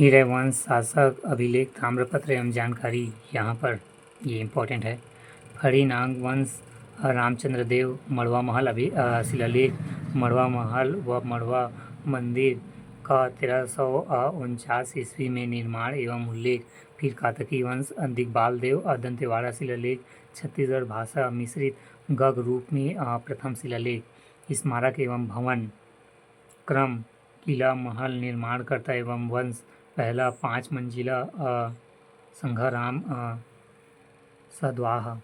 फिर है वंश, शासक, अभिलेख, ताम्रपत्र एवं जानकारी। यहाँ पर ये इम्पोर्टेंट है। फणिनाग वंश, रामचंद्र देव, मड़वा महल शिलालेख, मड़वा महल व मड़वा मंदिर का 1349 ईस्वी में निर्माण एवं उल्लेख। फिर कातकी वंश, दिग्पाल देव, दंतेवाड़ा शिलालेख, छत्तीसगढ़ भाषा मिश्रित गग रूप में प्रथम शिलालेख। स्मारक एवं भवन क्रम, किला महल निर्माणकर्ता एवं वंश। पहला 5 मंजिला संघराम सद्वाह।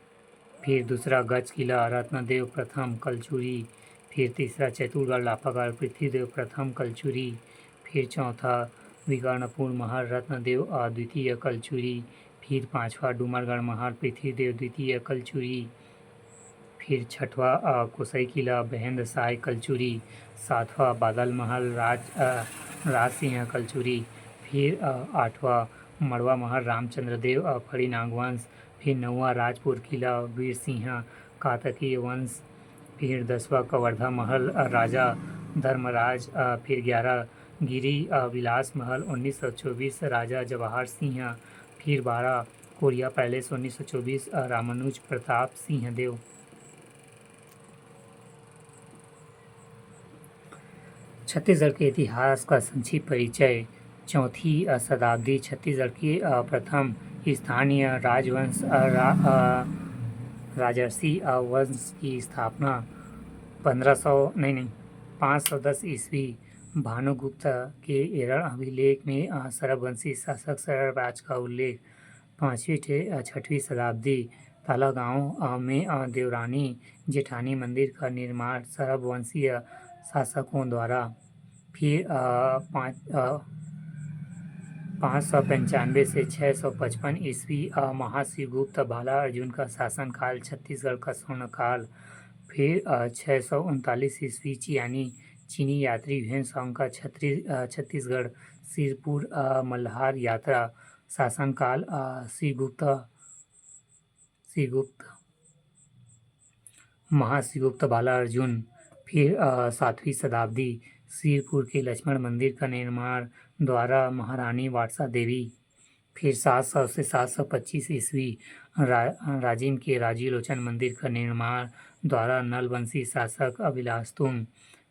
फिर दूसरा गज किला रत्नदेव प्रथम कलचुरी। फिर तीसरा चैतुरगढ़ लाफागढ़ पृथ्वीदेव प्रथम कलचुरी। फिर चौथा विकर्णपुर महल रत्नदेव द्वितीय कलचुरी। फिर पांचवा डूमरगढ़ महल पृथ्वीदेव द्वितीय कलचुरी। फिर छठवा कोसई किला बहेंद्र शाह कलचुरी। सातवां बादल महल राज सिंह कलचुरी। फिर आठवां मड़वा महल रामचंद्र देव फणिनाग वंश। फिर 9वां राजपुर किला वीर सिंह कातकीय वंश। फिर 10वां कवर्धा महल राजा धर्मराज। फिर 11 गिरी विलास महल 1924 राजा जवाहर सिंह। फिर 12 कोरिया पैलेस 1924 रामानुज प्रताप सिंह देव। छत्तीसगढ़ के इतिहास का संक्षिप्त परिचय। चौथी शताब्दी छत्तीसगढ़ के प्रथम स्थानीय राजवंश राजर्षि वंश की स्थापना 510 ईस्वी भानुगुप्त के एरड़ अभिलेख में सरबवंशी शासक सरराज का उल्लेख। 5वीं से 6वीं शताब्दी तालागांव में देवरानी जेठानी मंदिर का निर्माण सरबवंशीय शासकों द्वारा। फिर 595 से 655 ईस्वी महाशिवगुप्त बाला अर्जुन का शासनकाल छत्तीसगढ़ का स्वर्णकाल। फिर 639 ईस्वी चीनी यात्री ह्वेनसांग का छत्तीसगढ़ सिरपुर मल्हार यात्रा शासनकाल महाशिवगुप्त बाला अर्जुन। फिर 7वीं शताब्दी सिरपुर के लक्ष्मण मंदिर का निर्माण द्वारा महारानी वात्सा देवी। फिर 700 से 725 ईस्वी राजिम के राजीलोचन मंदिर का निर्माण द्वारा नलवंशी शासक अभिलाष तुंग।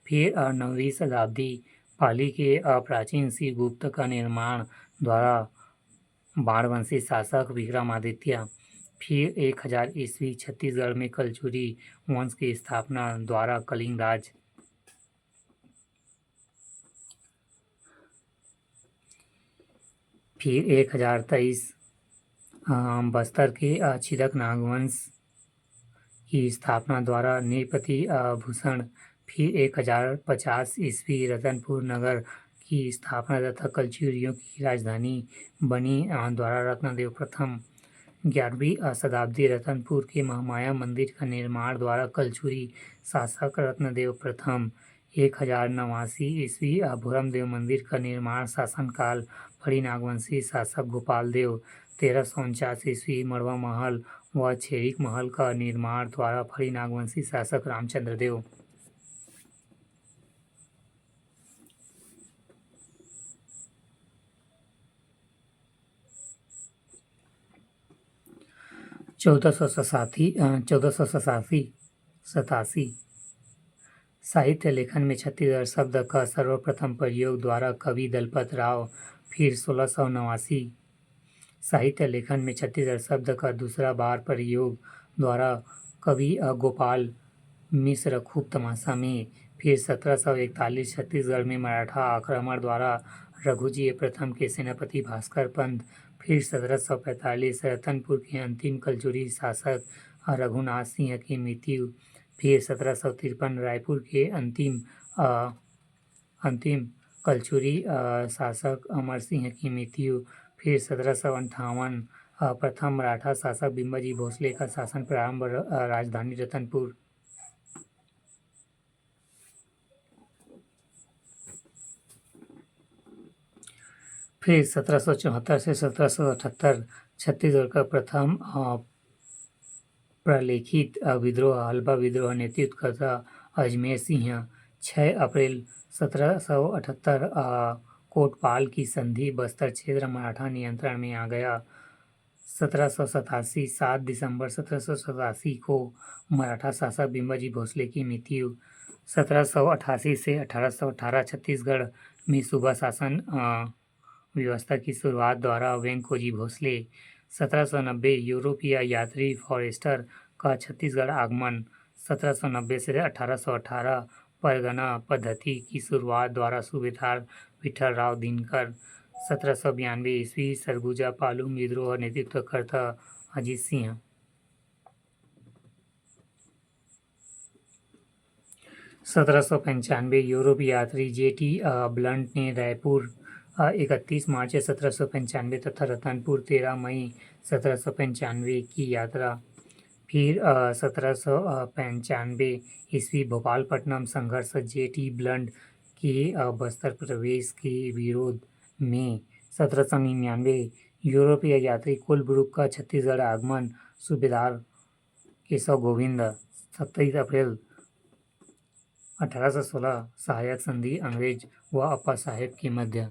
फिर 9वीं शताब्दी पाली के प्राचीन श्रीगुप्त का निर्माण द्वारा बाणवंशी शासक विक्रमादित्य। फिर 1000 ईस्वी छत्तीसगढ़ में कलचुरी वंश की स्थापना द्वारा कलिंग राज। फिर 1023 बस्तर के छिदक नागवंश की स्थापना द्वारा नृपति भूषण। फिर 1050 ईस्वी रतनपुर नगर की स्थापना तथा कलचुरियों की राजधानी बनी द्वारा रत्नदेव प्रथम। 11वीं शताब्दी रतनपुर के महामाया मंदिर का निर्माण द्वारा कलचुरी शासक रत्नदेव प्रथम। 1089 ईस्वी भोरमदेव मंदिर का निर्माण शासनकाल फणिनागवंशी शासक गोपाल देव। 1349 ईस्वी मड़वा महल व छेरिक महल का निर्माण द्वारा फणिनागवंशी शासक रामचंद्र देव। चौदह सौ सतासी साहित्य लेखन में छत्तीसगढ़ शब्द का सर्वप्रथम प्रयोग द्वारा कवि दलपत राव। फिर 1689 साहित्य लेखन में छत्तीसगढ़ शब्द का दूसरा बार प्रयोग द्वारा कवि गोपाल मिश्र खूब तमाशा में। फिर 1741 छत्तीसगढ़ में मराठा आक्रमण द्वारा रघुजी प्रथम के सेनापति भास्कर पंत। फिर 1745 रतनपुर के अंतिम कलचुरी शासक रघुनाथ सिंह की मृत्यु। फिर 1753 रायपुर के अंतिम कलचुरी शासक अमर सिंह की मृत्यु। फिर 1758 प्रथम मराठा शासक बिंबाजी भोसले का शासन प्रारंभ राजधानी रतनपुर। फिर 1774 से 1778 छत्तीसगढ़ का प्रथम प्रलेखित विद्रोह हल्बा विद्रोह नेतृत्व करता अजमेर सिंह। 6 अप्रैल 1778 कोटपाल की संधि, बस्तर क्षेत्र मराठा नियंत्रण में आ गया। 1787 7 दिसंबर 1787 को मराठा शासक बिम्बाजी भोसले की मृत्यु। 1788 से 1818 छत्तीसगढ़ में सूबा शासन व्यवस्था की शुरुआत द्वारा वेंकोजी भोसले। 1790 यूरोपीय यात्री फॉरेस्टर का छत्तीसगढ़ आगमन। 1790 से 1818 परगना पद्धति की शुरुआत द्वारा सूबेदार विठलराव दिनकर। 1792 ईस्वी सरगुजा पालू विद्रोह नेतृत्वकर्ता अजीत सिंह। 1795 यूरोपीय यात्री J.T. ब्लंट ने रायपुर 31 मार्च 1795 तथा रतनपुर 13 मई 1795 की यात्रा। फिर 1795 ईस्वी भोपालपट्टनम संघर्ष J.T. ब्लंट के बस्तर प्रवेश के विरोध में। 1799 यूरोपीय यात्री कोलब्रुक का छत्तीसगढ़ आगमन। सूबेदार केशव गोविंद। 27 अप्रैल 1816 सहायक संधि अंग्रेज व अप्पा साहेब के मध्य।